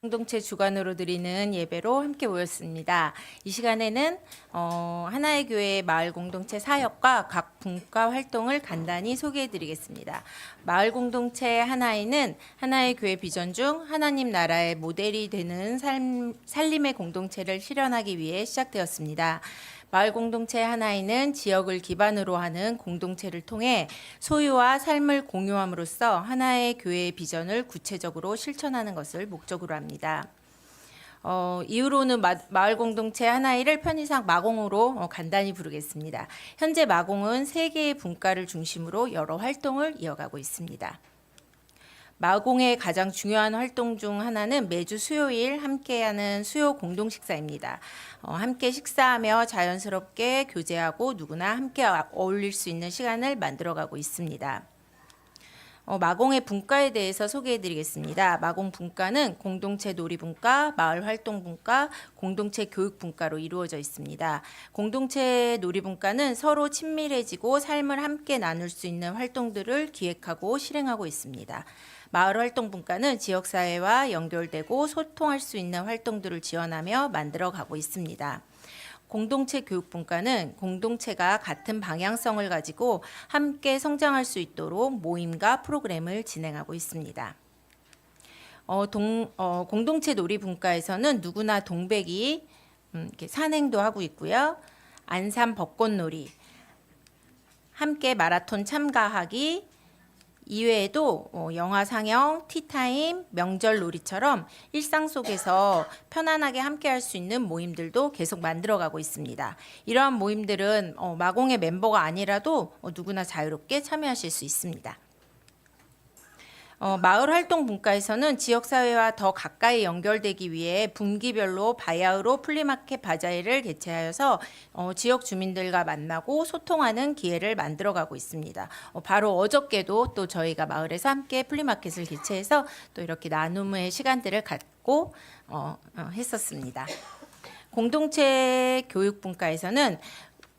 공동체 주관으로 드리는 예배로 함께 모였습니다. 이 시간에는 하나의 교회 마을 공동체 사역과 각 분과 활동을 간단히 소개해 드리겠습니다. 마을 공동체 하나이는 하나의 교회 비전 중 하나님 나라의 모델이 되는 살림의 공동체를 실현하기 위해 시작되었습니다. 마을 공동체 하나이는 지역을 기반으로 하는 공동체를 통해 소유와 삶을 공유함으로써 하나의 교회의 비전을 구체적으로 실천하는 것을 목적으로 합니다. 이후로는 마을 공동체 하나이를 편의상 마공으로 간단히 부르겠습니다. 현재 마공은 3개의 분과를 중심으로 여러 활동을 이어가고 있습니다. 마공의 가장 중요한 활동 중 하나는 매주 수요일 함께하는 수요 공동 식사입니다. 함께 식사하며 자연스럽게 교제하고 누구나 함께 어울릴 수 있는 시간을 만들어가고 있습니다. 마공의 분과에 대해서 소개해 드리겠습니다. 마공 분과는 공동체 놀이 분과, 마을 활동 분과, 공동체 교육 분과로 이루어져 있습니다. 공동체 놀이 분과는 서로 친밀해지고 삶을 함께 나눌 수 있는 활동들을 기획하고 실행하고 있습니다. 마을 활동 분과는 지역사회와 연결되고 소통할 수 있는 활동들을 지원하며 만들어가고 있습니다. 공동체 교육 분과는 공동체가 같은 방향성을 가지고 함께 성장할 수 있도록 모임과 프로그램을 진행하고 있습니다. 공동체 놀이 분과에서는 누구나 동백이 이렇게 산행도 하고 있고요. 안산 벚꽃놀이, 함께 마라톤 참가하기, 이외에도 영화 상영, 티타임, 명절 놀이처럼 일상 속에서 편안하게 함께 할 수 있는 모임들도 계속 만들어가고 있습니다. 이러한 모임들은 마공의 멤버가 아니라도 누구나 자유롭게 참여하실 수 있습니다. 마을 활동 분과에서는 지역사회와 더 가까이 연결되기 위해 분기별로 바야흐로 플리마켓 바자회를 개최하여서 지역 주민들과 만나고 소통하는 기회를 만들어가고 있습니다. 바로 어저께도 또 저희가 마을에서 함께 플리마켓을 개최해서 또 이렇게 나눔의 시간들을 갖고 했었습니다. 공동체 교육 분과에서는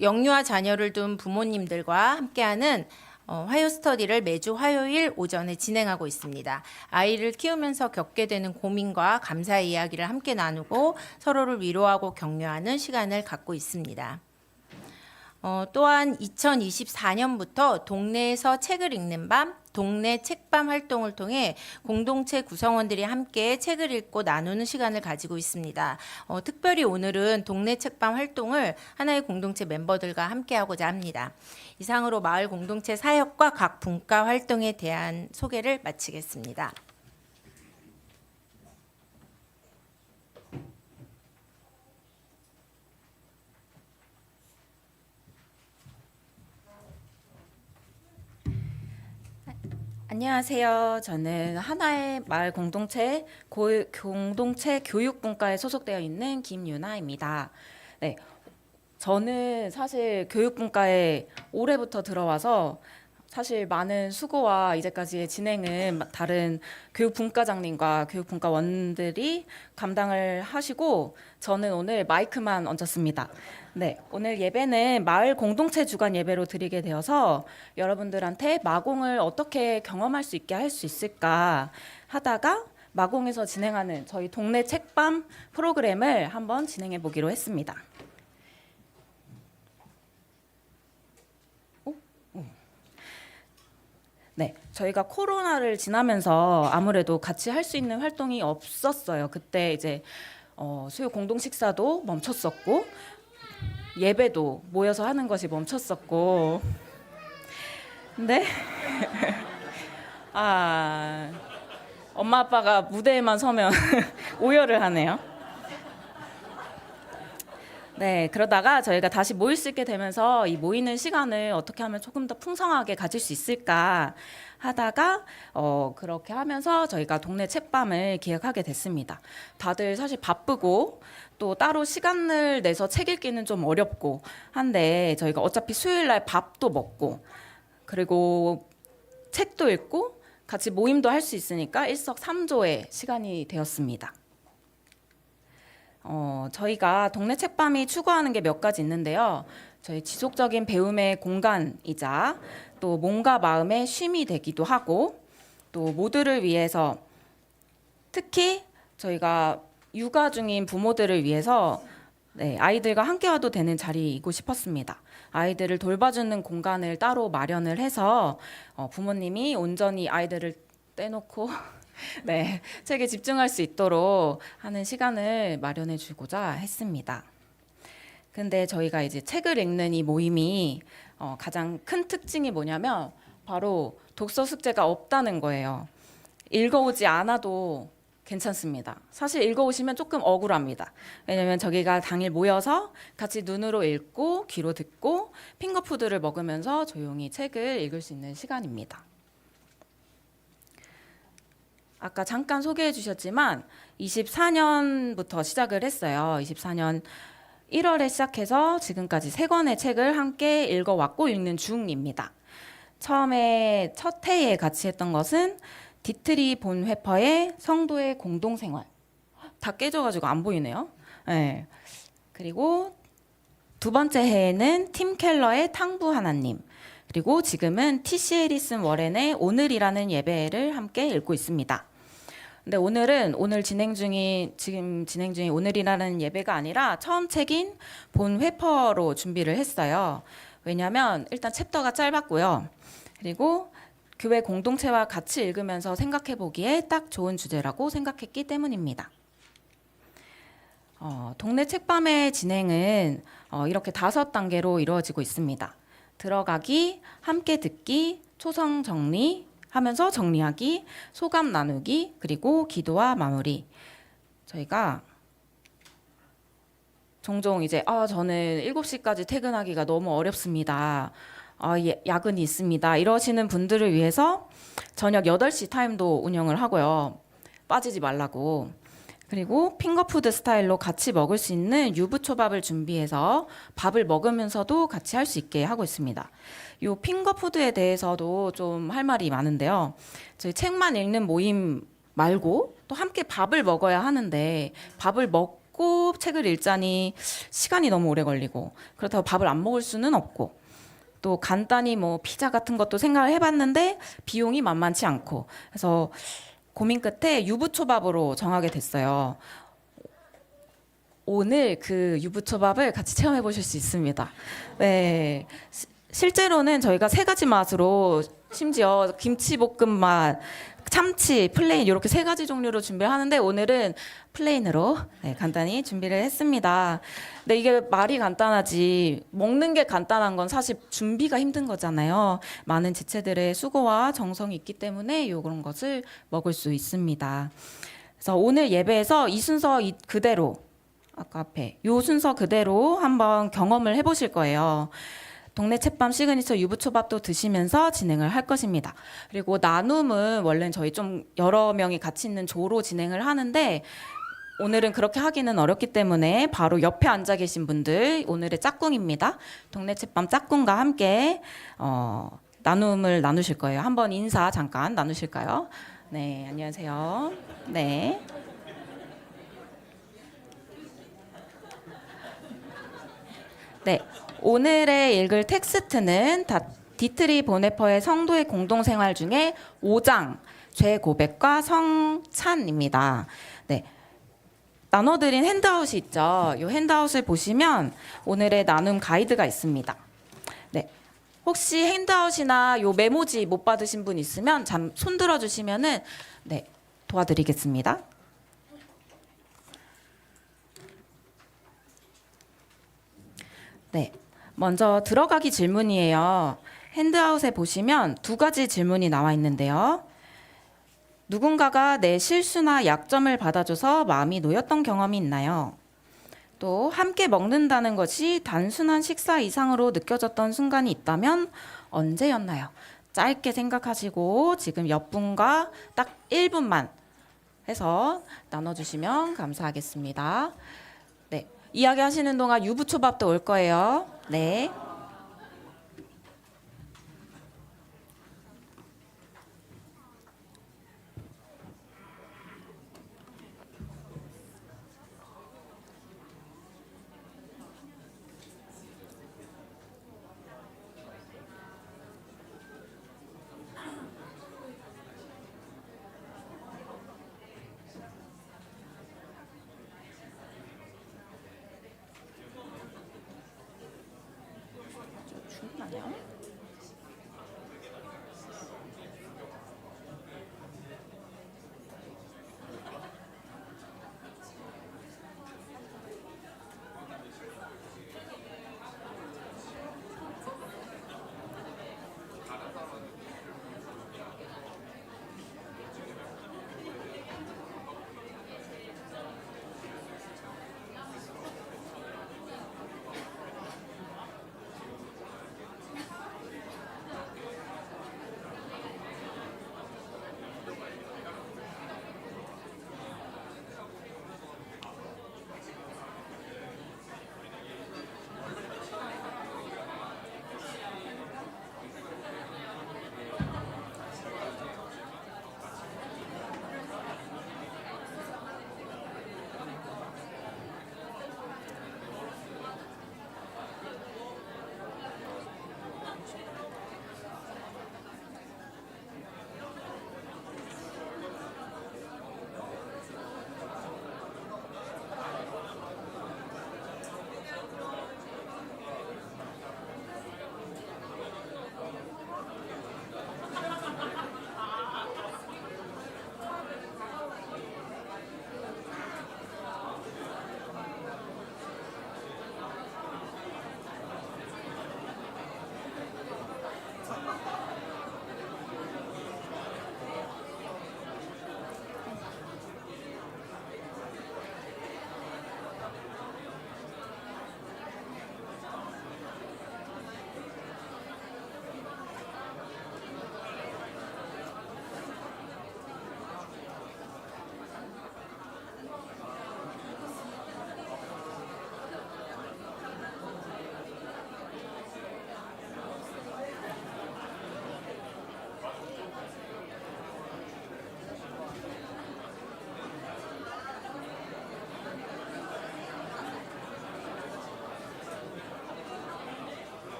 영유아 자녀를 둔 부모님들과 함께하는 화요 스터디를 매주 화요일 오전에 진행하고 있습니다. 아이를 키우면서 겪게 되는 고민과 감사의 이야기를 함께 나누고 서로를 위로하고 격려하는 시간을 갖고 있습니다. 또한 2024년부터 동네에서 책을 읽는 밤, 동네 책밤 활동을 통해 공동체 구성원들이 함께 책을 읽고 나누는 시간을 가지고 있습니다. 특별히 오늘은 동네 책밤 활동을 하나의 공동체 멤버들과 함께 하고자 합니다. 이상으로 마을 공동체 사역과 각 분과 활동에 대한 소개를 마치겠습니다. 안녕하세요. 저는 하나의 마을 공동체 교육 분과에 소속되어 있는 김유나입니다. 네, 저는 사실 교육 분과에 올해부터 들어와서 사실 많은 수고와 이제까지의 진행은 다른 교육분과장님과 교육분과원들이 감당을 하시고 저는 오늘 마이크만 얹었습니다. 네, 오늘 예배는 마을 공동체 주간 예배로 드리게 되어서 여러분들한테 마공을 어떻게 경험할 수 있게 할 수 있을까 하다가 마공에서 진행하는 저희 동네 책밤 프로그램을 한번 진행해 보기로 했습니다. 네, 저희가 코로나를 지나면서 아무래도 같이 할 수 있는 활동이 없었어요. 그때 이제 수요 공동 식사도 멈췄었고 예배도 모여서 하는 것이 멈췄었고, 근데 엄마 아빠가 무대에만 서면 오열을 하네요. 네, 그러다가 저희가 다시 모일 수 있게 되면서 이 모이는 시간을 어떻게 하면 조금 더 풍성하게 가질 수 있을까 하다가 그렇게 하면서 저희가 동네 책밤을 기획하게 됐습니다. 다들 사실 바쁘고 또 따로 시간을 내서 책 읽기는 좀 어렵고 한데 저희가 어차피 수요일 날 밥도 먹고 그리고 책도 읽고 같이 모임도 할 수 있으니까 일석삼조의 시간이 되었습니다. 저희가 동네 책밤이 추구하는 게 몇 가지 있는데요. 저희 지속적인 배움의 공간이자 또 몸과 마음의 쉼이 되기도 하고 또 모두를 위해서 특히 저희가 육아 중인 부모들을 위해서 네, 아이들과 함께 와도 되는 자리이고 싶었습니다. 아이들을 돌봐주는 공간을 따로 마련을 해서 부모님이 온전히 아이들을 떼놓고 네, 책에 집중할 수 있도록 하는 시간을 마련해 주고자 했습니다. 근데 저희가 이제 책을 읽는 이 모임이 가장 큰 특징이 뭐냐면 바로 독서 숙제가 없다는 거예요. 읽어오지 않아도 괜찮습니다. 사실 읽어오시면 조금 억울합니다. 왜냐면 저기가 당일 모여서 같이 눈으로 읽고 귀로 듣고 핑거푸드를 먹으면서 조용히 책을 읽을 수 있는 시간입니다. 아까 잠깐 소개해 주셨지만 24년부터 시작을 했어요. 24년 1월에 시작해서 지금까지 3권의 책을 함께 읽어왔고 읽는 중입니다. 처음에 첫 해에 같이 했던 것은 디트리 본 회퍼의 성도의 공동생활. 다 깨져가지고 안 보이네요. 네. 그리고 두 번째 해에는 팀 켈러의 탕부 하나님. 그리고 지금은 T.C. 해리슨 워렌의 오늘이라는 예배를 함께 읽고 있습니다. 근데 오늘은 지금 진행 중인 오늘이라는 예배가 아니라 처음 책인 본 회퍼로 준비를 했어요. 왜냐하면 일단 챕터가 짧았고요. 그리고 교회 공동체와 같이 읽으면서 생각해 보기에 딱 좋은 주제라고 생각했기 때문입니다. 동네 책밤의 진행은 이렇게 5단계로 이루어지고 있습니다. 들어가기, 함께 듣기, 초성 정리 하면서 정리하기, 소감 나누기, 그리고 기도와 마무리. 저희가 종종 이제 저는 7시까지 퇴근하기가 너무 어렵습니다. 야근이 있습니다. 이러시는 분들을 위해서 저녁 8시 타임도 운영을 하고요. 빠지지 말라고. 그리고 핑거푸드 스타일로 같이 먹을 수 있는 유부초밥을 준비해서 밥을 먹으면서도 같이 할 수 있게 하고 있습니다. 이 핑거푸드에 대해서도 좀 할 말이 많은데요. 저희 책만 읽는 모임 말고 또 함께 밥을 먹어야 하는데 밥을 먹고 책을 읽자니 시간이 너무 오래 걸리고 그렇다고 밥을 안 먹을 수는 없고 또 간단히 뭐 피자 같은 것도 생각을 해봤는데 비용이 만만치 않고 그래서 고민 끝에 유부초밥으로 정하게 됐어요. 오늘 그 유부초밥을 같이 체험해 보실 수 있습니다. 네, 실제로는 저희가 3가지 맛으로 심지어 김치볶음 맛, 참치, 플레인 이렇게 3가지 종류로 준비를 하는데 오늘은 플레인으로 간단히 준비를 했습니다. 근데 이게 말이 간단하지 먹는 게 간단한 건 사실 준비가 힘든 거잖아요. 많은 지체들의 수고와 정성이 있기 때문에 이런 것을 먹을 수 있습니다. 그래서 오늘 예배에서 이 순서 그대로 아까 앞에 이 순서 그대로 한번 경험을 해보실 거예요. 동네 책밤 시그니처 유부초밥도 드시면서 진행을 할 것입니다. 그리고 나눔은 원래는 저희 좀 여러 명이 같이 있는 조로 진행을 하는데 오늘은 그렇게 하기는 어렵기 때문에 바로 옆에 앉아 계신 분들 오늘의 짝꿍입니다. 동네 책밤 짝꿍과 함께 나눔을 나누실 거예요. 한번 인사 잠깐 나누실까요? 네, 안녕하세요. 네. 네. 오늘의 읽을 텍스트는 디트리 보네퍼의 성도의 공동생활 중에 5장 죄 고백과 성찬입니다. 네. 나눠드린 핸드아웃이 있죠. 이 핸드아웃을 보시면 오늘의 나눔 가이드가 있습니다. 네. 혹시 핸드아웃이나 요 메모지 못 받으신 분 있으면 손 들어주시면은 네, 도와드리겠습니다. 네. 먼저 들어가기 질문이에요. 핸드아웃에 보시면 2가지 질문이 나와 있는데요. 누군가가 내 실수나 약점을 받아줘서 마음이 놓였던 경험이 있나요? 또 함께 먹는다는 것이 단순한 식사 이상으로 느껴졌던 순간이 있다면 언제였나요? 짧게 생각하시고 지금 옆 분과 딱 1분만 해서 나눠주시면 감사하겠습니다. 네, 이야기하시는 동안 유부초밥도 올 거예요. 네.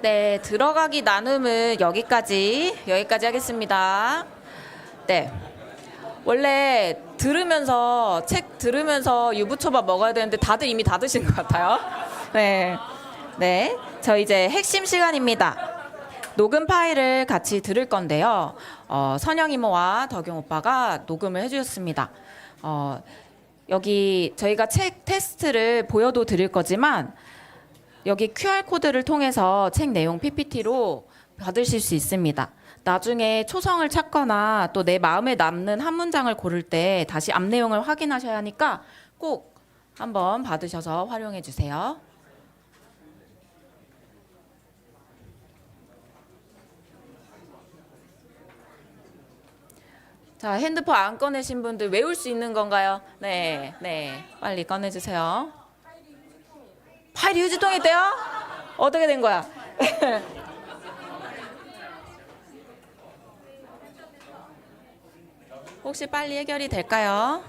네, 들어가기 나눔은 여기까지 하겠습니다. 네. 원래 책 들으면서 유부초밥 먹어야 되는데 다들 이미 다 드신 것 같아요. 네. 네. 저 이제 핵심 시간입니다. 녹음 파일을 같이 들을 건데요. 선영 이모와 덕용 오빠가 녹음을 해주셨습니다. 여기 저희가 책 테스트를 보여도 드릴 거지만 여기 QR코드를 통해서 책 내용 PPT로 받으실 수 있습니다. 나중에 초성을 찾거나 또 내 마음에 남는 한 문장을 고를 때 다시 앞 내용을 확인하셔야 하니까 꼭 한번 받으셔서 활용해 주세요. 자, 핸드폰 안 꺼내신 분들 외울 수 있는 건가요? 네, 네. 빨리 꺼내주세요. 파일이 휴지통에 있대요? 어떻게 된 거야? 혹시 빨리 해결이 될까요?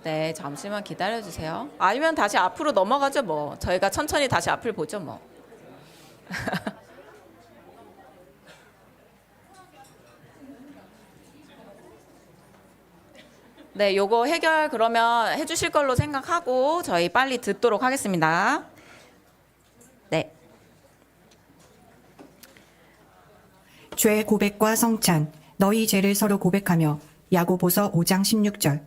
네, 잠시만 기다려주세요. 아니면 다시 앞으로 넘어가죠 뭐. 저희가 천천히 다시 앞을 보죠 뭐. 네, 요거 해결 그러면 해주실 걸로 생각하고 저희 빨리 듣도록 하겠습니다. 네. 죄 고백과 성찬, 너희 죄를 서로 고백하며. 야고보서 5장 16절.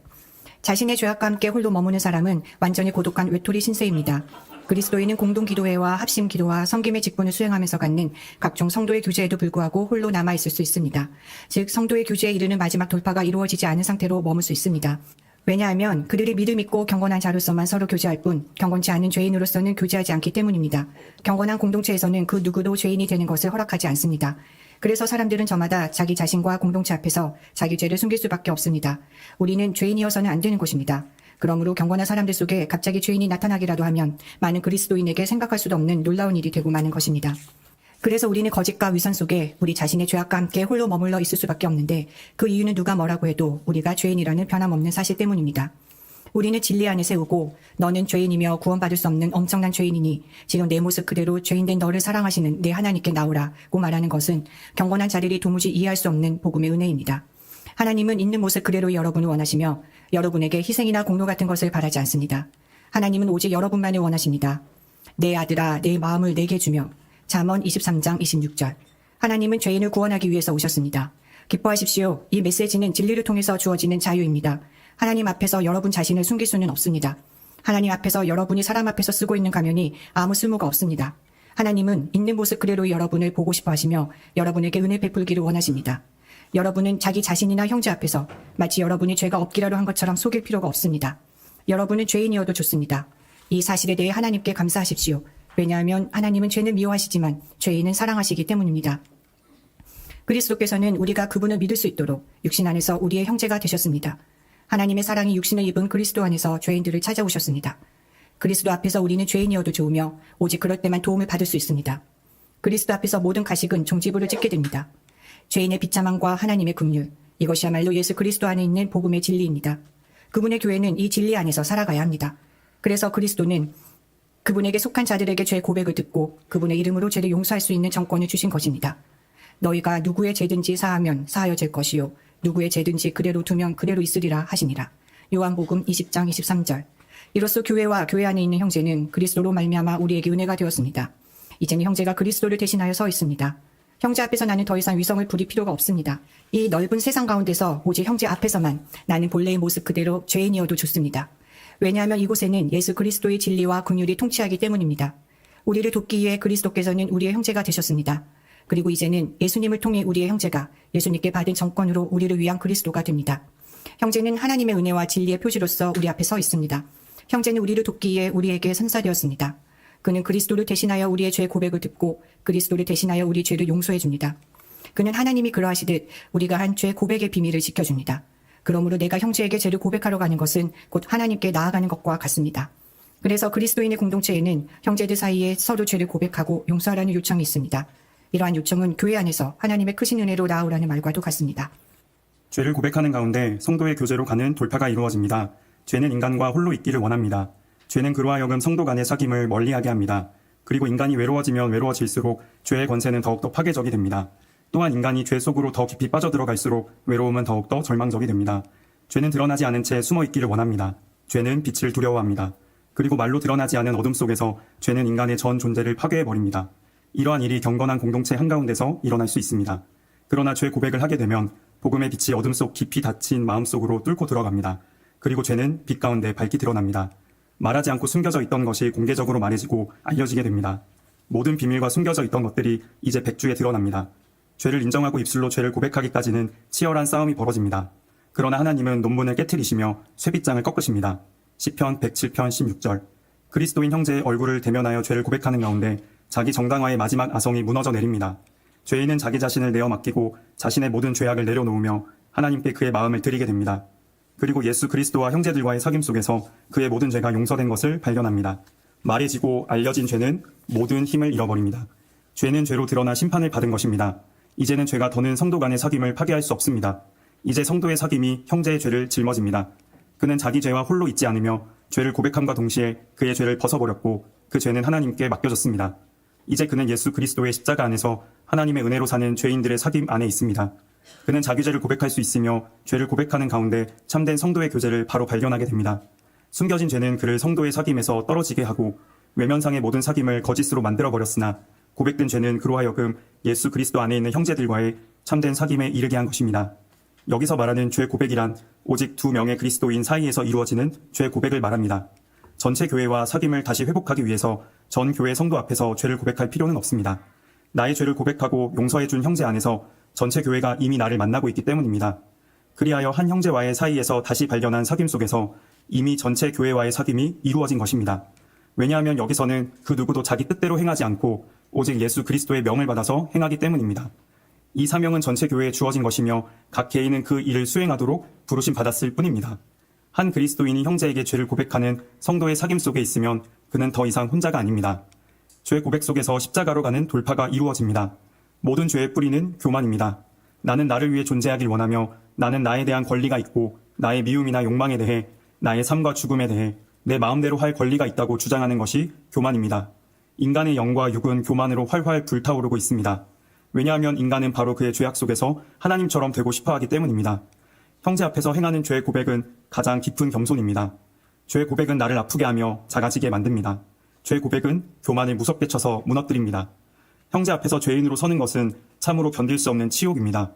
자신의 죄악과 함께 홀로 머무는 사람은 완전히 고독한 외톨이 신세입니다. 그리스도인은 공동기도회와 합심기도와 섬김의 직분을 수행하면서 갖는 각종 성도의 교제에도 불구하고 홀로 남아있을 수 있습니다. 즉 성도의 교제에 이르는 마지막 돌파가 이루어지지 않은 상태로 머물 수 있습니다. 왜냐하면 그들이 믿음 있고 경건한 자로서만 서로 교제할 뿐 경건치 않은 죄인으로서는 교제하지 않기 때문입니다. 경건한 공동체에서는 그 누구도 죄인이 되는 것을 허락하지 않습니다. 그래서 사람들은 저마다 자기 자신과 공동체 앞에서 자기 죄를 숨길 수밖에 없습니다. 우리는 죄인이어서는 안 되는 것입니다. 그러므로 경건한 사람들 속에 갑자기 죄인이 나타나기라도 하면 많은 그리스도인에게 생각할 수도 없는 놀라운 일이 되고 마는 것입니다. 그래서 우리는 거짓과 위선 속에 우리 자신의 죄악과 함께 홀로 머물러 있을 수밖에 없는데 그 이유는 누가 뭐라고 해도 우리가 죄인이라는 변함없는 사실 때문입니다. 우리는 진리 안에 세우고 너는 죄인이며 구원받을 수 없는 엄청난 죄인이니 지금 내 모습 그대로 죄인된 너를 사랑하시는 내 하나님께 나오라고 말하는 것은 경건한 자들이 도무지 이해할 수 없는 복음의 은혜입니다. 하나님은 있는 모습 그대로 여러분을 원하시며 여러분에게 희생이나 공로 같은 것을 바라지 않습니다. 하나님은 오직 여러분만을 원하십니다. 내 아들아 내 마음을 내게 주며. 잠언 23장 26절. 하나님은 죄인을 구원하기 위해서 오셨습니다. 기뻐하십시오. 이 메시지는 진리를 통해서 주어지는 자유입니다. 하나님 앞에서 여러분 자신을 숨길 수는 없습니다. 하나님 앞에서 여러분이 사람 앞에서 쓰고 있는 가면이 아무 쓸모가 없습니다. 하나님은 있는 모습 그대로 여러분을 보고 싶어 하시며 여러분에게 은혜 베풀기를 원하십니다. 여러분은 자기 자신이나 형제 앞에서 마치 여러분이 죄가 없기라도 한 것처럼 속일 필요가 없습니다. 여러분은 죄인이어도 좋습니다. 이 사실에 대해 하나님께 감사하십시오. 왜냐하면 하나님은 죄는 미워하시지만 죄인은 사랑하시기 때문입니다. 그리스도께서는 우리가 그분을 믿을 수 있도록 육신 안에서 우리의 형제가 되셨습니다. 하나님의 사랑이 육신을 입은 그리스도 안에서 죄인들을 찾아오셨습니다. 그리스도 앞에서 우리는 죄인이어도 좋으며 오직 그럴 때만 도움을 받을 수 있습니다. 그리스도 앞에서 모든 가식은 종지부를 찍게 됩니다. 죄인의 비참함과 하나님의 긍휼, 이것이야말로 예수 그리스도 안에 있는 복음의 진리입니다. 그분의 교회는 이 진리 안에서 살아가야 합니다. 그래서 그리스도는 그분에게 속한 자들에게 죄 고백을 듣고 그분의 이름으로 죄를 용서할 수 있는 정권을 주신 것입니다. 너희가 누구의 죄든지 사하면 사하여질 것이요 누구의 죄든지 그대로 두면 그대로 있으리라 하시니라. 요한복음 20장 23절. 이로써 교회와 교회 안에 있는 형제는 그리스도로 말미암아 우리에게 은혜가 되었습니다. 이제는 형제가 그리스도를 대신하여 서 있습니다. 형제 앞에서 나는 더 이상 위성을 부릴 필요가 없습니다. 이 넓은 세상 가운데서 오직 형제 앞에서만 나는 본래의 모습 그대로 죄인이어도 좋습니다. 왜냐하면 이곳에는 예수 그리스도의 진리와 긍휼이 통치하기 때문입니다. 우리를 돕기 위해 그리스도께서는 우리의 형제가 되셨습니다. 그리고 이제는 예수님을 통해 우리의 형제가 예수님께 받은 정권으로 우리를 위한 그리스도가 됩니다. 형제는 하나님의 은혜와 진리의 표지로서 우리 앞에 서 있습니다. 형제는 우리를 돕기 위해 우리에게 선사되었습니다. 그는 그리스도를 대신하여 우리의 죄 고백을 듣고 그리스도를 대신하여 우리 죄를 용서해 줍니다. 그는 하나님이 그러하시듯 우리가 한 죄 고백의 비밀을 지켜줍니다. 그러므로 내가 형제에게 죄를 고백하러 가는 것은 곧 하나님께 나아가는 것과 같습니다. 그래서 그리스도인의 공동체에는 형제들 사이에 서로 죄를 고백하고 용서하라는 요청이 있습니다. 이러한 요청은 교회 안에서 하나님의 크신 은혜로 나아오라는 말과도 같습니다. 죄를 고백하는 가운데 성도의 교제로 가는 돌파가 이루어집니다. 죄는 인간과 홀로 있기를 원합니다. 죄는 그로 하여금 성도 간의 사귐을 멀리하게 합니다. 그리고 인간이 외로워지면 외로워질수록 죄의 권세는 더욱더 파괴적이 됩니다. 또한 인간이 죄 속으로 더 깊이 빠져들어갈수록 외로움은 더욱더 절망적이 됩니다. 죄는 드러나지 않은 채 숨어있기를 원합니다. 죄는 빛을 두려워합니다. 그리고 말로 드러나지 않은 어둠 속에서 죄는 인간의 전 존재를 파괴해버립니다. 이러한 일이 경건한 공동체 한가운데서 일어날 수 있습니다. 그러나 죄 고백을 하게 되면 복음의 빛이 어둠 속 깊이 닫힌 마음속으로 뚫고 들어갑니다. 그리고 죄는 빛 가운데 밝게 드러납니다. 말하지 않고 숨겨져 있던 것이 공개적으로 말해지고 알려지게 됩니다. 모든 비밀과 숨겨져 있던 것들이 이제 백주에 드러납니다. 죄를 인정하고 입술로 죄를 고백하기까지는 치열한 싸움이 벌어집니다. 그러나 하나님은 논문을 깨트리시며 쇠빗장을 꺾으십니다. 시편 107편 16절. 그리스도인 형제의 얼굴을 대면하여 죄를 고백하는 가운데 자기 정당화의 마지막 아성이 무너져 내립니다. 죄인은 자기 자신을 내어 맡기고 자신의 모든 죄악을 내려놓으며 하나님께 그의 마음을 드리게 됩니다. 그리고 예수 그리스도와 형제들과의 사귐 속에서 그의 모든 죄가 용서된 것을 발견합니다. 말해지고 알려진 죄는 모든 힘을 잃어버립니다. 죄는 죄로 드러나 심판을 받은 것입니다. 이제는 죄가 더는 성도 간의 사귐을 파괴할 수 없습니다. 이제 성도의 사귐이 형제의 죄를 짊어집니다. 그는 자기 죄와 홀로 있지 않으며 죄를 고백함과 동시에 그의 죄를 벗어버렸고 그 죄는 하나님께 맡겨졌습니다. 이제 그는 예수 그리스도의 십자가 안에서 하나님의 은혜로 사는 죄인들의 사귐 안에 있습니다. 그는 자기 죄를 고백할 수 있으며 죄를 고백하는 가운데 참된 성도의 교제를 바로 발견하게 됩니다. 숨겨진 죄는 그를 성도의 사귐에서 떨어지게 하고 외면상의 모든 사귐을 거짓으로 만들어버렸으나 고백된 죄는 그로 하여금 예수 그리스도 안에 있는 형제들과의 참된 사귐에 이르게 한 것입니다. 여기서 말하는 죄 고백이란 오직 두 명의 그리스도인 사이에서 이루어지는 죄 고백을 말합니다. 전체 교회와 사귐을 다시 회복하기 위해서 전 교회 성도 앞에서 죄를 고백할 필요는 없습니다. 나의 죄를 고백하고 용서해준 형제 안에서 전체 교회가 이미 나를 만나고 있기 때문입니다. 그리하여 한 형제와의 사이에서 다시 발견한 사귐 속에서 이미 전체 교회와의 사귐이 이루어진 것입니다. 왜냐하면 여기서는 그 누구도 자기 뜻대로 행하지 않고 오직 예수 그리스도의 명을 받아서 행하기 때문입니다. 이 사명은 전체 교회에 주어진 것이며 각 개인은 그 일을 수행하도록 부르심 받았을 뿐입니다. 한 그리스도인이 형제에게 죄를 고백하는 성도의 사귐 속에 있으면 그는 더 이상 혼자가 아닙니다. 죄 고백 속에서 십자가로 가는 돌파가 이루어집니다. 모든 죄의 뿌리는 교만입니다. 나는 나를 위해 존재하길 원하며 나는 나에 대한 권리가 있고 나의 미움이나 욕망에 대해 나의 삶과 죽음에 대해 내 마음대로 할 권리가 있다고 주장하는 것이 교만입니다. 인간의 영과 육은 교만으로 활활 불타오르고 있습니다. 왜냐하면 인간은 바로 그의 죄악 속에서 하나님처럼 되고 싶어하기 때문입니다. 형제 앞에서 행하는 죄의 고백은 가장 깊은 겸손입니다. 죄의 고백은 나를 아프게 하며 작아지게 만듭니다. 죄의 고백은 교만을 무섭게 쳐서 무너뜨립니다. 형제 앞에서 죄인으로 서는 것은 참으로 견딜 수 없는 치욕입니다.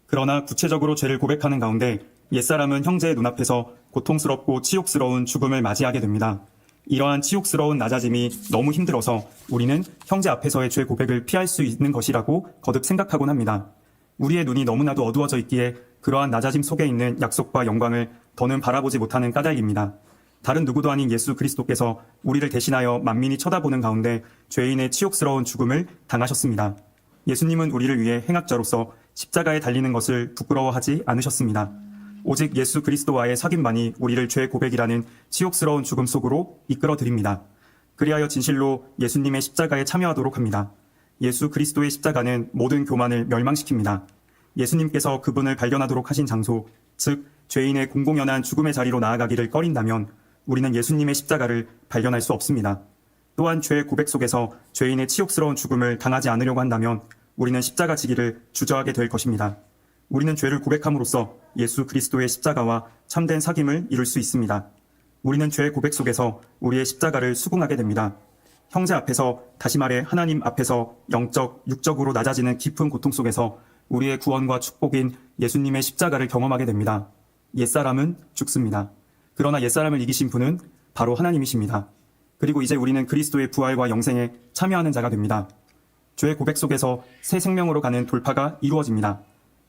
그러나 구체적으로 죄를 고백하는 가운데 옛사람은 형제의 눈앞에서 고통스럽고 치욕스러운 죽음을 맞이하게 됩니다. 이러한 치욕스러운 낮아짐이 너무 힘들어서 우리는 형제 앞에서의 죄 고백을 피할 수 있는 것이라고 거듭 생각하곤 합니다. 우리의 눈이 너무나도 어두워져 있기에 그러한 낮아짐 속에 있는 약속과 영광을 더는 바라보지 못하는 까닭입니다. 다른 누구도 아닌 예수 그리스도께서 우리를 대신하여 만민이 쳐다보는 가운데 죄인의 치욕스러운 죽음을 당하셨습니다. 예수님은 우리를 위해 행악자로서 십자가에 달리는 것을 부끄러워하지 않으셨습니다. 오직 예수 그리스도와의 사귐만이 우리를 죄 고백이라는 치욕스러운 죽음 속으로 이끌어 드립니다. 그리하여 진실로 예수님의 십자가에 참여하도록 합니다. 예수 그리스도의 십자가는 모든 교만을 멸망시킵니다. 예수님께서 그분을 발견하도록 하신 장소, 즉 죄인의 공공연한 죽음의 자리로 나아가기를 꺼린다면 우리는 예수님의 십자가를 발견할 수 없습니다. 또한 죄의 고백 속에서 죄인의 치욕스러운 죽음을 당하지 않으려고 한다면 우리는 십자가 지기를 주저하게 될 것입니다. 우리는 죄를 고백함으로써 예수 그리스도의 십자가와 참된 사귐을 이룰 수 있습니다. 우리는 죄의 고백 속에서 우리의 십자가를 수긍하게 됩니다. 형제 앞에서, 다시 말해 하나님 앞에서 영적, 육적으로 낮아지는 깊은 고통 속에서 우리의 구원과 축복인 예수님의 십자가를 경험하게 됩니다. 옛사람은 죽습니다. 그러나 옛사람을 이기신 분은 바로 하나님이십니다. 그리고 이제 우리는 그리스도의 부활과 영생에 참여하는 자가 됩니다. 죄의 고백 속에서 새 생명으로 가는 돌파가 이루어집니다.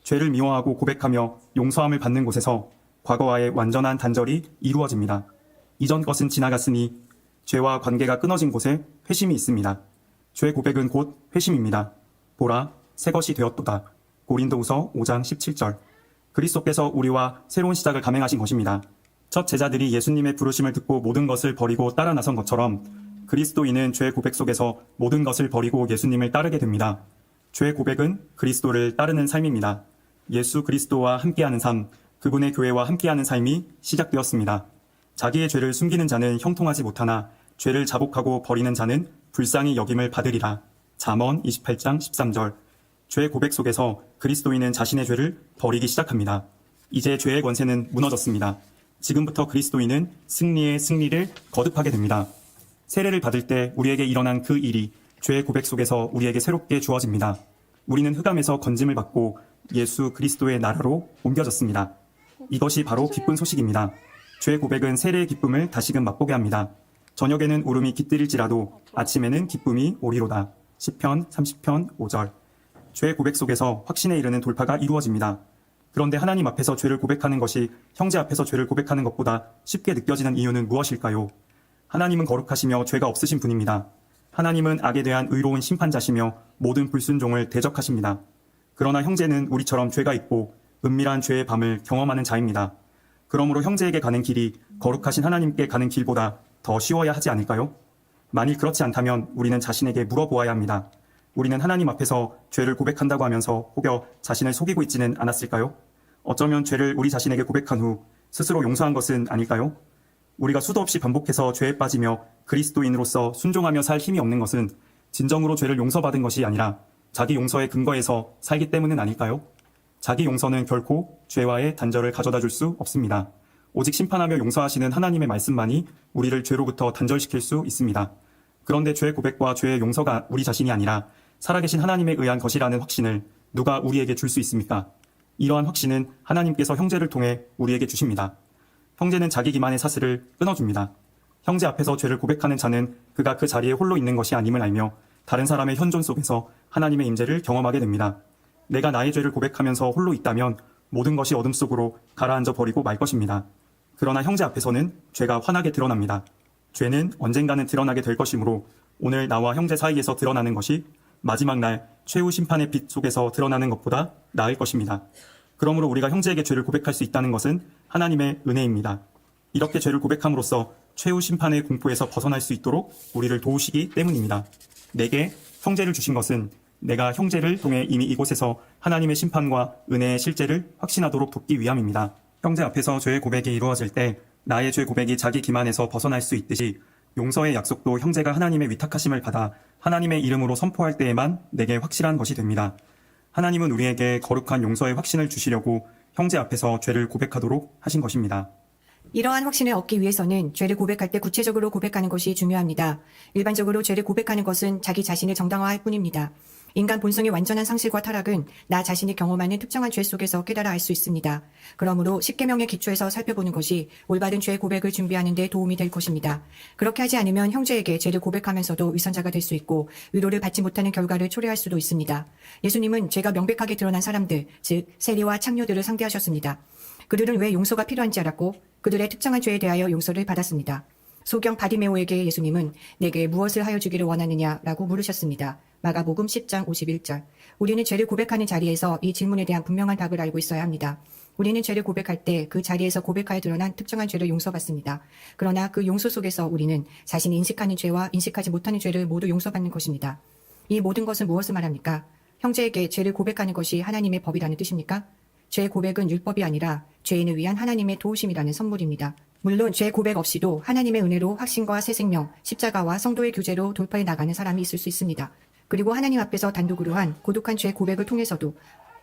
죄를 미워하고 고백하며 용서함을 받는 곳에서 과거와의 완전한 단절이 이루어집니다. 이전 것은 지나갔으니 죄와 관계가 끊어진 곳에 회심이 있습니다. 죄의 고백은 곧 회심입니다. 보라, 새 것이 되었도다. 고린도후서 5장 17절. 그리스도께서 우리와 새로운 시작을 감행하신 것입니다. 첫 제자들이 예수님의 부르심을 듣고 모든 것을 버리고 따라 나선 것처럼 그리스도인은 죄의 고백 속에서 모든 것을 버리고 예수님을 따르게 됩니다. 죄의 고백은 그리스도를 따르는 삶입니다. 예수 그리스도와 함께하는 삶, 그분의 교회와 함께하는 삶이 시작되었습니다. 자기의 죄를 숨기는 자는 형통하지 못하나 죄를 자복하고 버리는 자는 불쌍히 여김을 받으리라. 잠언 28장 13절. 죄 고백 속에서 그리스도인은 자신의 죄를 버리기 시작합니다. 이제 죄의 권세는 무너졌습니다. 지금부터 그리스도인은 승리의 승리를 거듭하게 됩니다. 세례를 받을 때 우리에게 일어난 그 일이 죄의 고백 속에서 우리에게 새롭게 주어집니다. 우리는 흑암에서 건짐을 받고 예수 그리스도의 나라로 옮겨졌습니다. 이것이 바로 기쁜 소식입니다. 죄의 고백은 세례의 기쁨을 다시금 맛보게 합니다. 저녁에는 울음이 깃들일지라도 아침에는 기쁨이 오리로다. 시편 30편 5절. 죄의 고백 속에서 확신에 이르는 돌파가 이루어집니다. 그런데 하나님 앞에서 죄를 고백하는 것이 형제 앞에서 죄를 고백하는 것보다 쉽게 느껴지는 이유는 무엇일까요? 하나님은 거룩하시며 죄가 없으신 분입니다. 하나님은 악에 대한 의로운 심판자시며 모든 불순종을 대적하십니다. 그러나 형제는 우리처럼 죄가 있고 은밀한 죄의 밤을 경험하는 자입니다. 그러므로 형제에게 가는 길이 거룩하신 하나님께 가는 길보다 더 쉬워야 하지 않을까요? 만일 그렇지 않다면 우리는 자신에게 물어보아야 합니다. 우리는 하나님 앞에서 죄를 고백한다고 하면서 혹여 자신을 속이고 있지는 않았을까요? 어쩌면 죄를 우리 자신에게 고백한 후 스스로 용서한 것은 아닐까요? 우리가 수도 없이 반복해서 죄에 빠지며 그리스도인으로서 순종하며 살 힘이 없는 것은 진정으로 죄를 용서받은 것이 아니라 자기 용서의 근거에서 살기 때문은 아닐까요? 자기 용서는 결코 죄와의 단절을 가져다 줄 수 없습니다. 오직 심판하며 용서하시는 하나님의 말씀만이 우리를 죄로부터 단절시킬 수 있습니다. 그런데 죄의 고백과 죄의 용서가 우리 자신이 아니라 살아계신 하나님에 의한 것이라는 확신을 누가 우리에게 줄 수 있습니까? 이러한 확신은 하나님께서 형제를 통해 우리에게 주십니다. 형제는 자기 기만의 사슬을 끊어줍니다. 형제 앞에서 죄를 고백하는 자는 그가 그 자리에 홀로 있는 것이 아님을 알며 다른 사람의 현존 속에서 하나님의 임재를 경험하게 됩니다. 내가 나의 죄를 고백하면서 홀로 있다면 모든 것이 어둠 속으로 가라앉아 버리고 말 것입니다. 그러나 형제 앞에서는 죄가 환하게 드러납니다. 죄는 언젠가는 드러나게 될 것이므로 오늘 나와 형제 사이에서 드러나는 것이 마지막 날 최후 심판의 빛 속에서 드러나는 것보다 나을 것입니다. 그러므로 우리가 형제에게 죄를 고백할 수 있다는 것은 하나님의 은혜입니다. 이렇게 죄를 고백함으로써 최후 심판의 공포에서 벗어날 수 있도록 우리를 도우시기 때문입니다. 내게 형제를 주신 것은 내가 형제를 통해 이미 이곳에서 하나님의 심판과 은혜의 실제를 확신하도록 돕기 위함입니다. 형제 앞에서 죄의 고백이 이루어질 때 나의 죄 고백이 자기 기만에서 벗어날 수 있듯이 용서의 약속도 형제가 하나님의 위탁하심을 받아 하나님의 이름으로 선포할 때에만 내게 확실한 것이 됩니다. 하나님은 우리에게 거룩한 용서의 확신을 주시려고 형제 앞에서 죄를 고백하도록 하신 것입니다. 이러한 확신을 얻기 위해서는 죄를 고백할 때 구체적으로 고백하는 것이 중요합니다. 일반적으로 죄를 고백하는 것은 자기 자신을 정당화할 뿐입니다. 인간 본성의 완전한 상실과 타락은 나 자신이 경험하는 특정한 죄 속에서 깨달아 알 수 있습니다. 그러므로 십계명의 기초에서 살펴보는 것이 올바른 죄 고백을 준비하는 데 도움이 될 것입니다. 그렇게 하지 않으면 형제에게 죄를 고백하면서도 위선자가 될 수 있고 위로를 받지 못하는 결과를 초래할 수도 있습니다. 예수님은 죄가 명백하게 드러난 사람들, 즉 세리와 창녀들을 상대하셨습니다. 그들은 왜 용서가 필요한지 알았고 그들의 특정한 죄에 대하여 용서를 받았습니다. 소경 바디메오에게 예수님은 내게 무엇을 하여 주기를 원하느냐라고 물으셨습니다. 마가복음 10장 51절. 우리는 죄를 고백하는 자리에서 이 질문에 대한 분명한 답을 알고 있어야 합니다. 우리는 죄를 고백할 때 그 자리에서 고백하여 드러난 특정한 죄를 용서받습니다. 그러나 그 용서 속에서 우리는 자신이 인식하는 죄와 인식하지 못하는 죄를 모두 용서받는 것입니다. 이 모든 것은 무엇을 말합니까? 형제에게 죄를 고백하는 것이 하나님의 법이라는 뜻입니까? 죄 고백은 율법이 아니라 죄인을 위한 하나님의 도우심이라는 선물입니다. 물론 죄 고백 없이도 하나님의 은혜로 확신과 새 생명, 십자가와 성도의 교제로 돌파해 나가는 사람이 있을 수 있습니다. 그리고 하나님 앞에서 단독으로 한 고독한 죄 고백을 통해서도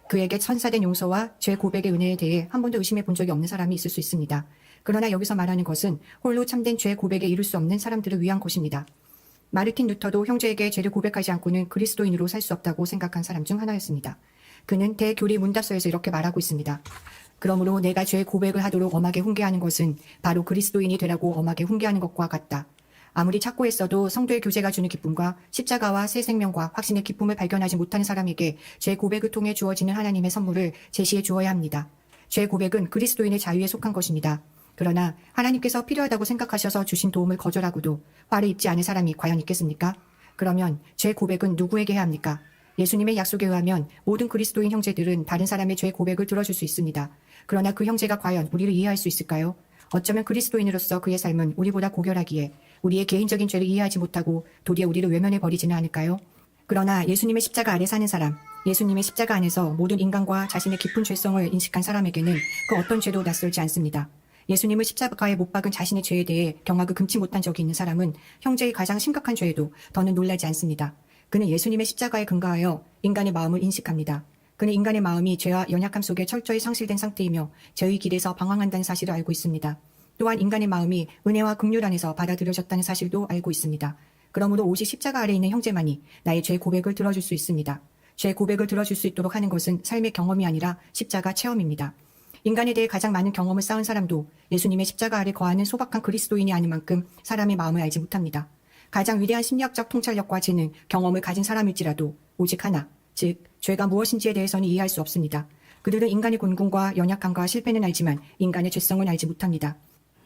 그에게 천사된 용서와 죄 고백의 은혜에 대해 한 번도 의심해 본 적이 없는 사람이 있을 수 있습니다. 그러나 여기서 말하는 것은 홀로 참된 죄 고백에 이를 수 없는 사람들을 위한 것입니다. 마르틴 루터도 형제에게 죄를 고백하지 않고는 그리스도인으로 살 수 없다고 생각한 사람 중 하나였습니다. 그는 대교리 문답서에서 이렇게 말하고 있습니다. 그러므로 내가 죄 고백을 하도록 엄하게 훈계하는 것은 바로 그리스도인이 되라고 엄하게 훈계하는 것과 같다. 아무리 찾고 했어도 성도의 교제가 주는 기쁨과 십자가와 새 생명과 확신의 기쁨을 발견하지 못하는 사람에게 죄 고백을 통해 주어지는 하나님의 선물을 제시해 주어야 합니다. 죄 고백은 그리스도인의 자유에 속한 것입니다. 그러나 하나님께서 필요하다고 생각하셔서 주신 도움을 거절하고도 화를 입지 않은 사람이 과연 있겠습니까? 그러면 죄 고백은 누구에게 해야 합니까? 예수님의 약속에 의하면 모든 그리스도인 형제들은 다른 사람의 죄 고백을 들어줄 수 있습니다. 그러나 그 형제가 과연 우리를 이해할 수 있을까요? 어쩌면 그리스도인으로서 그의 삶은 우리보다 고결하기에 우리의 개인적인 죄를 이해하지 못하고 도리어 우리를 외면해 버리지는 않을까요? 그러나 예수님의 십자가 아래 사는 사람, 예수님의 십자가 안에서 모든 인간과 자신의 깊은 죄성을 인식한 사람에게는 그 어떤 죄도 낯설지 않습니다. 예수님을 십자가에 못 박은 자신의 죄에 대해 경악을 금치 못한 적이 있는 사람은 형제의 가장 심각한 죄에도 더는 놀라지 않습니다. 그는 예수님의 십자가에 근거하여 인간의 마음을 인식합니다. 그는 인간의 마음이 죄와 연약함 속에 철저히 상실된 상태이며 죄의 길에서 방황한다는 사실을 알고 있습니다. 또한 인간의 마음이 은혜와 긍휼 안에서 받아들여졌다는 사실도 알고 있습니다. 그러므로 오직 십자가 아래 있는 형제만이 나의 죄 고백을 들어줄 수 있습니다. 죄 고백을 들어줄 수 있도록 하는 것은 삶의 경험이 아니라 십자가 체험입니다. 인간에 대해 가장 많은 경험을 쌓은 사람도 예수님의 십자가 아래 거하는 소박한 그리스도인이 아닌 만큼 사람의 마음을 알지 못합니다. 가장 위대한 심리학적 통찰력과 재능, 경험을 가진 사람일지라도 오직 하나, 즉 죄가 무엇인지에 대해서는 이해할 수 없습니다. 그들은 인간의 곤궁과 연약함과 실패는 알지만 인간의 죄성은 알지 못합니다.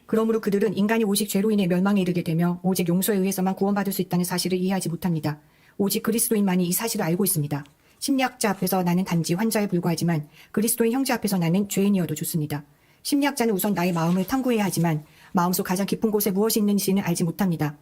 그러므로 그들은 인간이 오직 죄로 인해 멸망에 이르게 되며 오직 용서에 의해서만 구원받을 수 있다는 사실을 이해하지 못합니다. 오직 그리스도인만이 이 사실을 알고 있습니다. 심리학자 앞에서 나는 단지 환자에 불과하지만 그리스도인 형제 앞에서 나는 죄인이어도 좋습니다. 심리학자는 우선 나의 마음을 탐구해야 하지만 마음속 가장 깊은 곳에 무엇이 있는지는 알지 못합니다.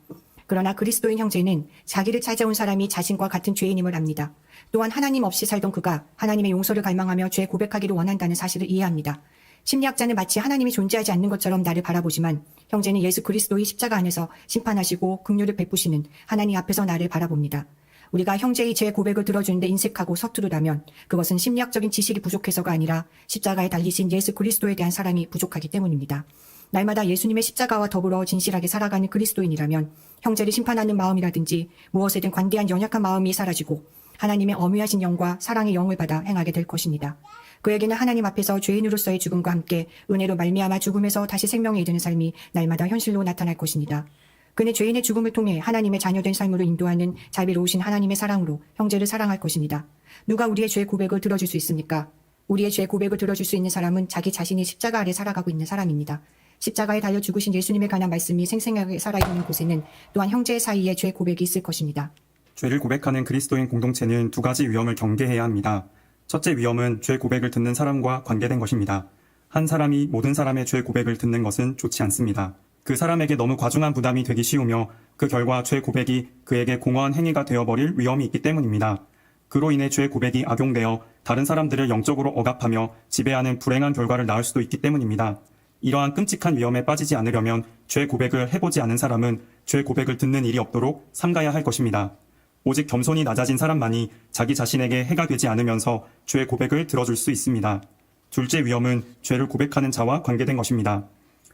그러나 그리스도인 형제는 자기를 찾아온 사람이 자신과 같은 죄인임을 압니다. 또한 하나님 없이 살던 그가 하나님의 용서를 갈망하며 죄 고백하기를 원한다는 사실을 이해합니다. 심리학자는 마치 하나님이 존재하지 않는 것처럼 나를 바라보지만 형제는 예수 그리스도의 십자가 안에서 심판하시고 긍휼을 베푸시는 하나님 앞에서 나를 바라봅니다. 우리가 형제의 죄 고백을 들어주는데 인색하고 서투르다면 그것은 심리학적인 지식이 부족해서가 아니라 십자가에 달리신 예수 그리스도에 대한 사랑이 부족하기 때문입니다. 날마다 예수님의 십자가와 더불어 진실하게 살아가는 그리스도인이라면 형제를 심판하는 마음이라든지 무엇에든 관대한 연약한 마음이 사라지고 하나님의 어미하신 영과 사랑의 영을 받아 행하게 될 것입니다. 그에게는 하나님 앞에서 죄인으로서의 죽음과 함께 은혜로 말미암아 죽음에서 다시 생명에 이르는 삶이 날마다 현실로 나타날 것입니다. 그는 죄인의 죽음을 통해 하나님의 자녀된 삶으로 인도하는 자비로우신 하나님의 사랑으로 형제를 사랑할 것입니다. 누가 우리의 죄 고백을 들어줄 수 있습니까? 우리의 죄 고백을 들어줄 수 있는 사람은 자기 자신이 십자가 아래 살아가고 있는 사람입니다. 십자가에 달려 죽으신 예수님에 관한 말씀이 생생하게 살아있는 곳에는 또한 형제 사이에 죄 고백이 있을 것입니다. 죄를 고백하는 그리스도인 공동체는 두 가지 위험을 경계해야 합니다. 첫째 위험은 죄 고백을 듣는 사람과 관계된 것입니다. 한 사람이 모든 사람의 죄 고백을 듣는 것은 좋지 않습니다. 그 사람에게 너무 과중한 부담이 되기 쉬우며 그 결과 죄 고백이 그에게 공허한 행위가 되어버릴 위험이 있기 때문입니다. 그로 인해 죄 고백이 악용되어 다른 사람들을 영적으로 억압하며 지배하는 불행한 결과를 낳을 수도 있기 때문입니다. 이러한 끔찍한 위험에 빠지지 않으려면 죄 고백을 해보지 않은 사람은 죄 고백을 듣는 일이 없도록 삼가야 할 것입니다. 오직 겸손히 낮아진 사람만이 자기 자신에게 해가 되지 않으면서 죄 고백을 들어줄 수 있습니다. 둘째 위험은 죄를 고백하는 자와 관계된 것입니다.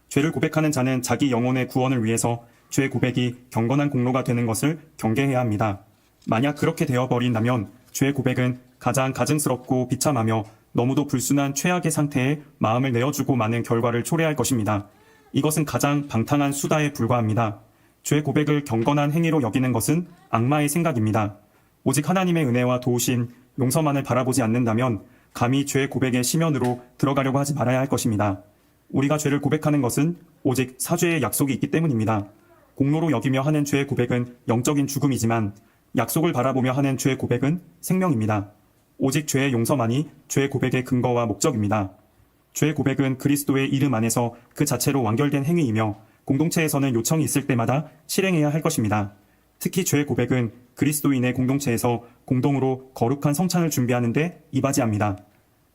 죄를 고백하는 자는 자기 영혼의 구원을 위해서 죄 고백이 경건한 공로가 되는 것을 경계해야 합니다. 만약 그렇게 되어버린다면 죄 고백은 가장 가증스럽고 비참하며 너무도 불순한 최악의 상태에 마음을 내어주고 마는 결과를 초래할 것입니다. 이것은 가장 방탕한 수다에 불과합니다. 죄 고백을 경건한 행위로 여기는 것은 악마의 생각입니다. 오직 하나님의 은혜와 도우심, 용서만을 바라보지 않는다면 감히 죄 고백의 심연으로 들어가려고 하지 말아야 할 것입니다. 우리가 죄를 고백하는 것은 오직 사죄의 약속이 있기 때문입니다. 공로로 여기며 하는 죄 고백은 영적인 죽음이지만 약속을 바라보며 하는 죄 고백은 생명입니다. 오직 죄의 용서만이 죄 고백의 근거와 목적입니다. 죄 고백은 그리스도의 이름 안에서 그 자체로 완결된 행위이며 공동체에서는 요청이 있을 때마다 실행해야 할 것입니다. 특히 죄 고백은 그리스도인의 공동체에서 공동으로 거룩한 성찬을 준비하는 데 이바지합니다.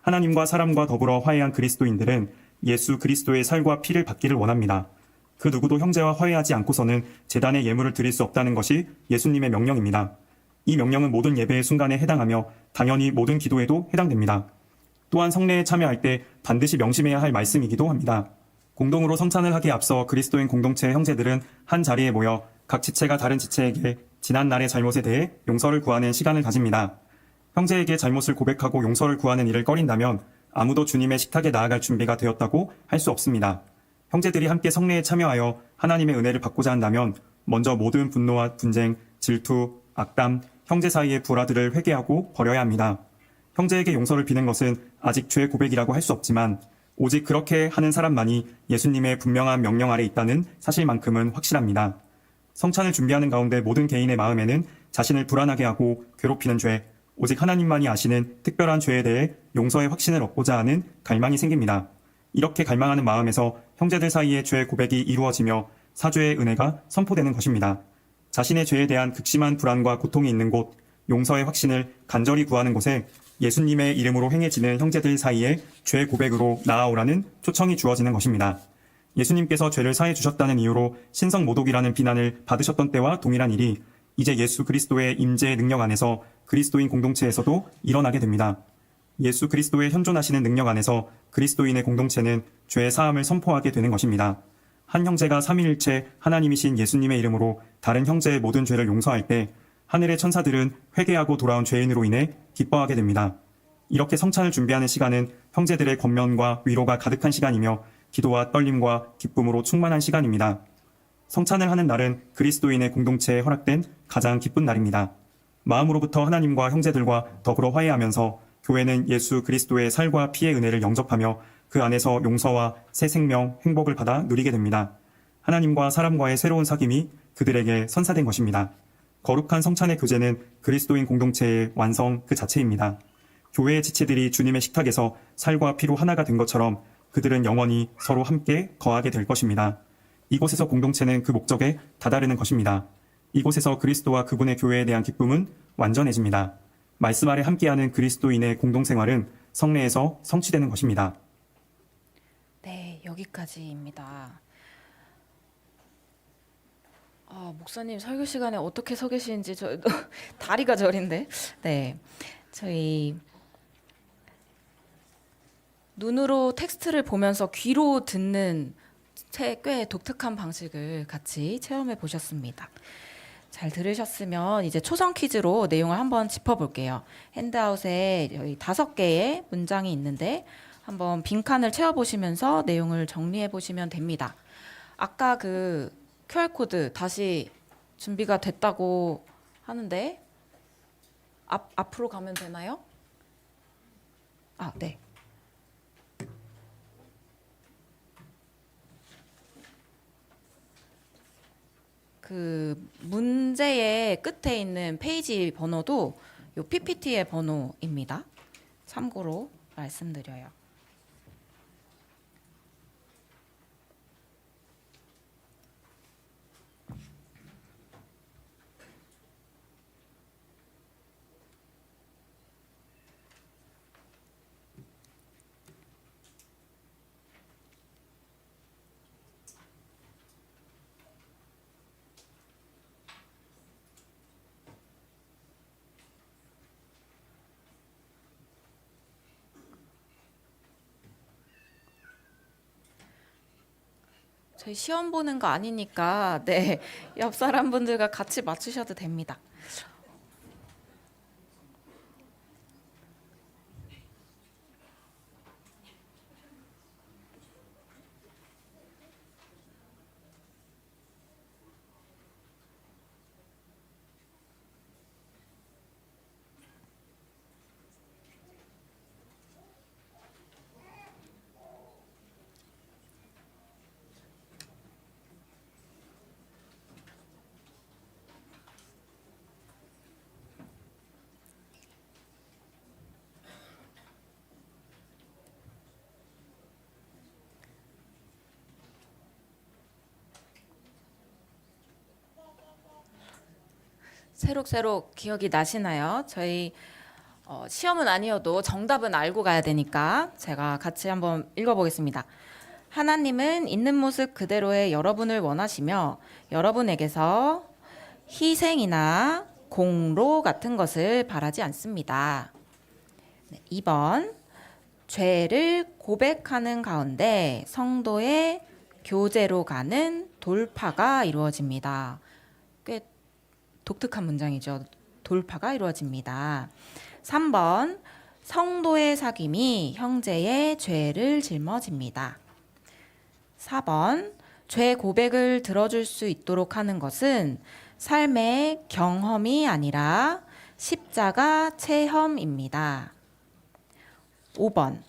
하나님과 사람과 더불어 화해한 그리스도인들은 예수 그리스도의 살과 피를 받기를 원합니다. 그 누구도 형제와 화해하지 않고서는 제단에 예물을 드릴 수 없다는 것이 예수님의 명령입니다. 이 명령은 모든 예배의 순간에 해당하며 당연히 모든 기도에도 해당됩니다. 또한 성례에 참여할 때 반드시 명심해야 할 말씀이기도 합니다. 공동으로 성찬을 하기에 앞서 그리스도인 공동체의 형제들은 한 자리에 모여 각 지체가 다른 지체에게 지난 날의 잘못에 대해 용서를 구하는 시간을 가집니다. 형제에게 잘못을 고백하고 용서를 구하는 일을 꺼린다면 아무도 주님의 식탁에 나아갈 준비가 되었다고 할 수 없습니다. 형제들이 함께 성례에 참여하여 하나님의 은혜를 받고자 한다면 먼저 모든 분노와 분쟁, 질투, 악담, 형제 사이의 불화들을 회개하고 버려야 합니다. 형제에게 용서를 비는 것은 아직 죄 고백이라고 할 수 없지만 오직 그렇게 하는 사람만이 예수님의 분명한 명령 아래 있다는 사실만큼은 확실합니다. 성찬을 준비하는 가운데 모든 개인의 마음에는 자신을 불안하게 하고 괴롭히는 죄, 오직 하나님만이 아시는 특별한 죄에 대해 용서의 확신을 얻고자 하는 갈망이 생깁니다. 이렇게 갈망하는 마음에서 형제들 사이의 죄 고백이 이루어지며 사죄의 은혜가 선포되는 것입니다. 자신의 죄에 대한 극심한 불안과 고통이 있는 곳, 용서의 확신을 간절히 구하는 곳에 예수님의 이름으로 행해지는 형제들 사이에 죄 고백으로 나아오라는 초청이 주어지는 것입니다. 예수님께서 죄를 사해 주셨다는 이유로 신성 모독이라는 비난을 받으셨던 때와 동일한 일이 이제 예수 그리스도의 임재의 능력 안에서 그리스도인 공동체에서도 일어나게 됩니다. 예수 그리스도의 현존하시는 능력 안에서 그리스도인의 공동체는 죄의 사함을 선포하게 되는 것입니다. 한 형제가 삼위일체 하나님이신 예수님의 이름으로 다른 형제의 모든 죄를 용서할 때 하늘의 천사들은 회개하고 돌아온 죄인으로 인해 기뻐하게 됩니다. 이렇게 성찬을 준비하는 시간은 형제들의 권면과 위로가 가득한 시간이며 기도와 떨림과 기쁨으로 충만한 시간입니다. 성찬을 하는 날은 그리스도인의 공동체에 허락된 가장 기쁜 날입니다. 마음으로부터 하나님과 형제들과 더불어 화해하면서 교회는 예수 그리스도의 살과 피의 은혜를 영접하며 그 안에서 용서와 새 생명, 행복을 받아 누리게 됩니다. 하나님과 사람과의 새로운 사귐이 그들에게 선사된 것입니다. 거룩한 성찬의 교제는 그리스도인 공동체의 완성 그 자체입니다. 교회의 지체들이 주님의 식탁에서 살과 피로 하나가 된 것처럼 그들은 영원히 서로 함께 거하게 될 것입니다. 이곳에서 공동체는 그 목적에 다다르는 것입니다. 이곳에서 그리스도와 그분의 교회에 대한 기쁨은 완전해집니다. 말씀 아래 함께하는 그리스도인의 공동생활은 성례에서 성취되는 것입니다. 네, 여기까지입니다. 목사님 설교 시간에 어떻게 서 계시는지 저도 다리가 저린데. 네, 저희 눈으로 텍스트를 보면서 귀로 듣는 꽤 독특한 방식을 같이 체험해 보셨습니다. 잘 들으셨으면 이제 초성 퀴즈로 내용을 한번 짚어볼게요. 핸드아웃에 여기 5개의 문장이 있는데 한번 빈칸을 채워보시면서 내용을 정리해 보시면 됩니다. 아까 그 QR코드 다시 준비가 됐다고 하는데 앞으로 가면 되나요? 네. 그 문제의 끝에 있는 페이지 번호도 요 PPT의 번호입니다. 참고로 말씀드려요. 저희 시험 보는 거 아니니까 네, 옆 사람분들과 같이 맞추셔도 됩니다. 새록새록 기억이 나시나요? 저희 시험은 아니어도 정답은 알고 가야 되니까 제가 같이 한번 읽어보겠습니다. 하나님은 있는 모습 그대로의 여러분을 원하시며 여러분에게서 희생이나 공로 같은 것을 바라지 않습니다. 2번, 죄를 고백하는 가운데 성도의 교제로 가는 돌파가 이루어집니다. 꽤 독특한 문장이죠. 돌파가 이루어집니다. 3번, 성도의 사귐이 형제의 죄를 짊어집니다. 4번, 죄 고백을 들어줄 수 있도록 하는 것은 삶의 경험이 아니라 십자가 체험입니다. 5번,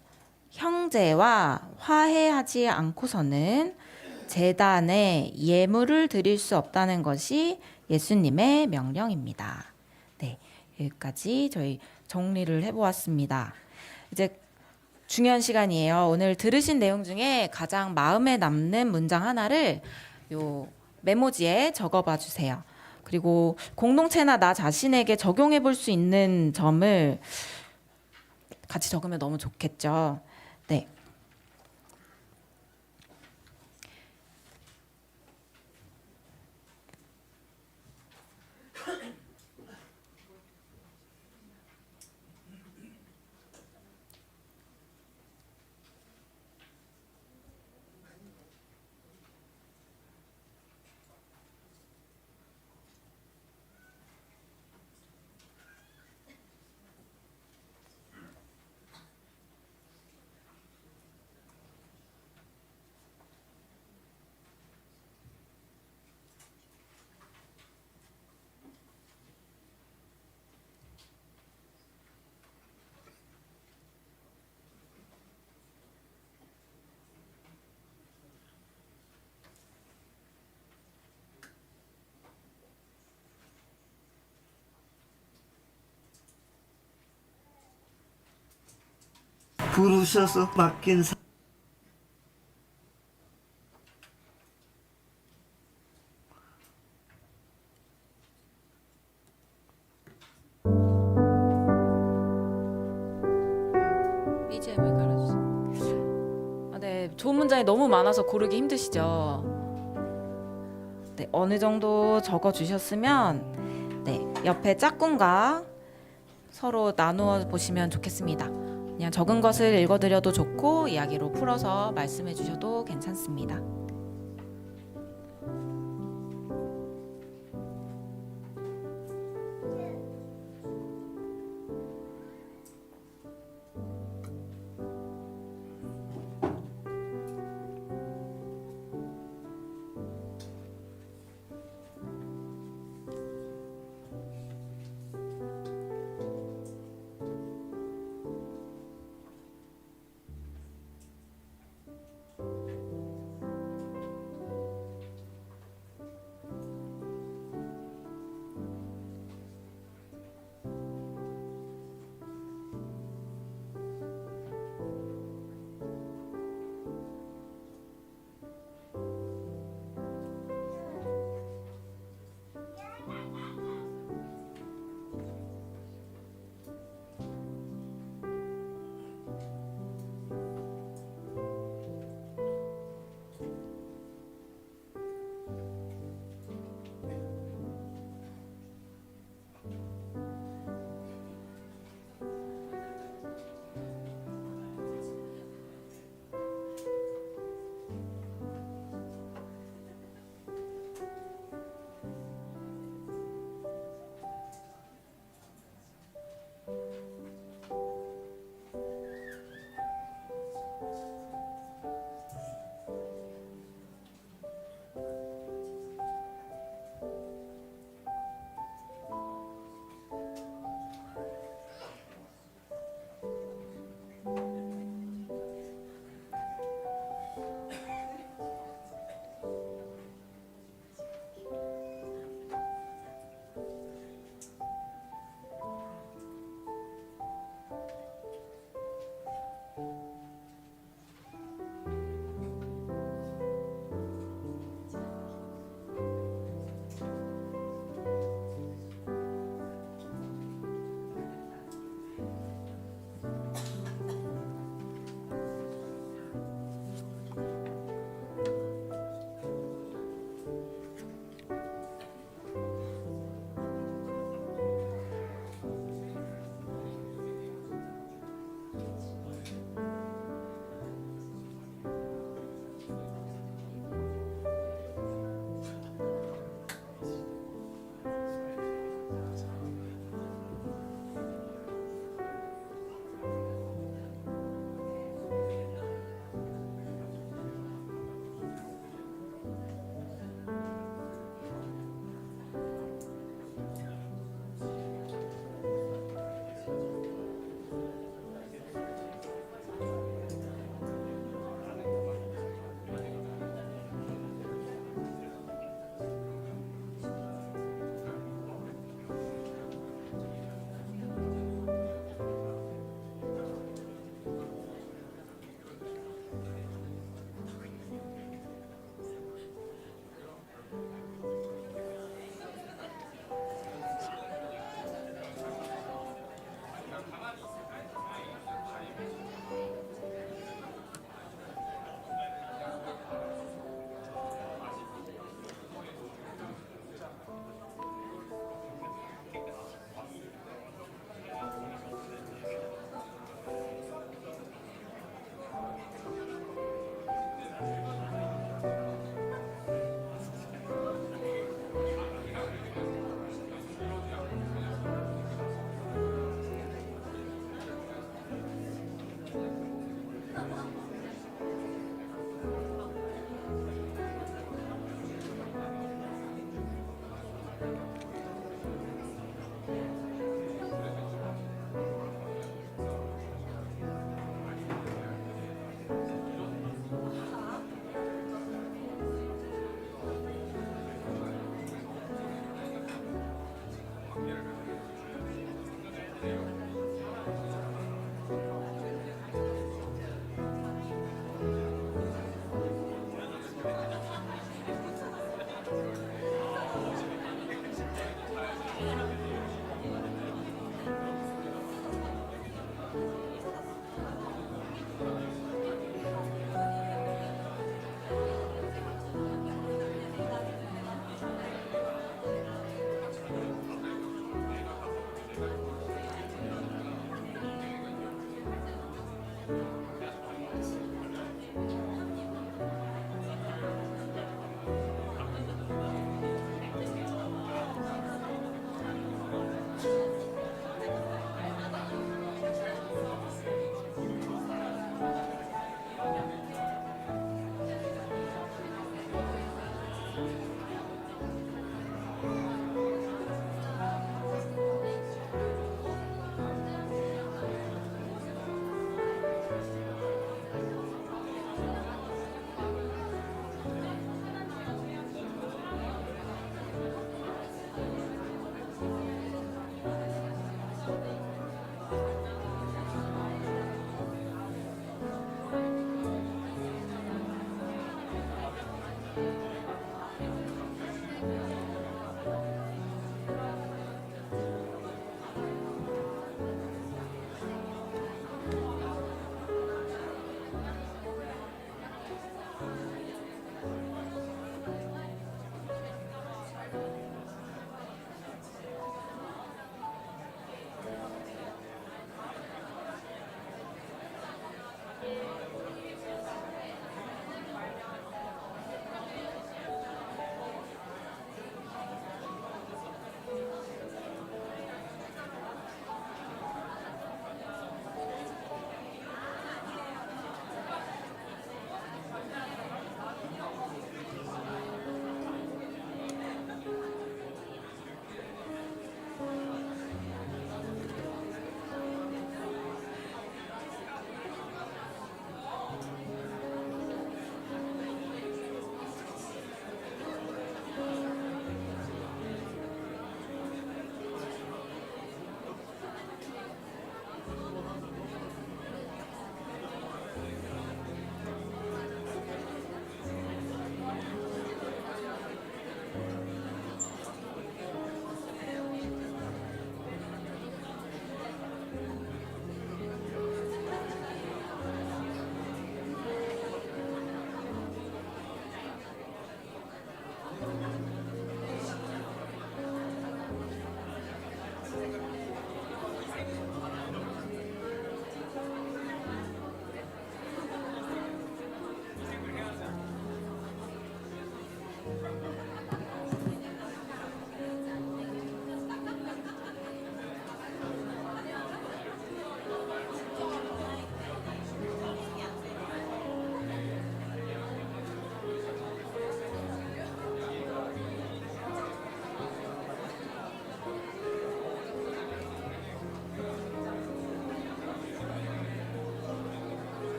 형제와 화해하지 않고서는 제단에 예물을 드릴 수 없다는 것이 예수님의 명령입니다. 네, 여기까지 저희 정리를 해보았습니다. 이제 중요한 시간이에요. 오늘 들으신 내용 중에 가장 마음에 남는 문장 하나를 요 메모지에 적어봐 주세요. 그리고 공동체나 나 자신에게 적용해 볼 수 있는 점을 같이 적으면 너무 좋겠죠. 네. 부르셔서 맡긴 BGM을 깔아주세요. 네, 좋은 문장이 너무 많아서 고르기 힘드시죠? 네, 어느 정도 적어 주셨으면 네, 옆에 짝꿍과 서로 나누어 보시면 좋겠습니다. 그냥 적은 것을 읽어드려도 좋고 이야기로 풀어서 말씀해 주셔도 괜찮습니다.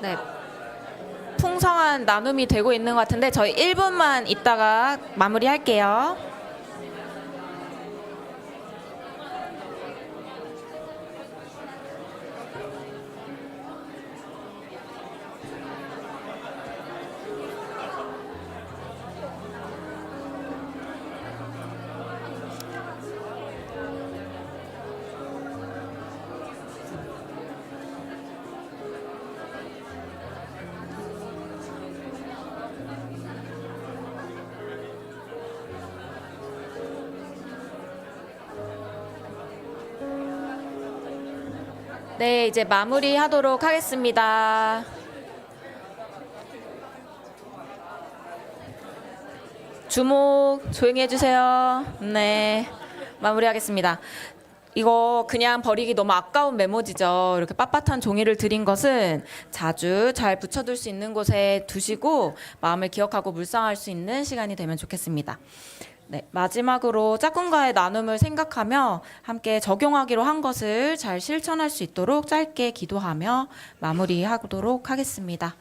네. 풍성한 나눔이 되고 있는 것 같은데 저희 1분만 있다가 마무리할게요. 네, 이제 마무리하도록 하겠습니다. 주목 조용히 해주세요. 네, 마무리하겠습니다. 이거 그냥 버리기 너무 아까운 메모지죠. 이렇게 빳빳한 종이를 드린 것은 자주 잘 붙여둘 수 있는 곳에 두시고 마음을 기억하고 묵상할 수 있는 시간이 되면 좋겠습니다. 네, 마지막으로 짝꿍과의 나눔을 생각하며 함께 적용하기로 한 것을 잘 실천할 수 있도록 짧게 기도하며 마무리하도록 하겠습니다.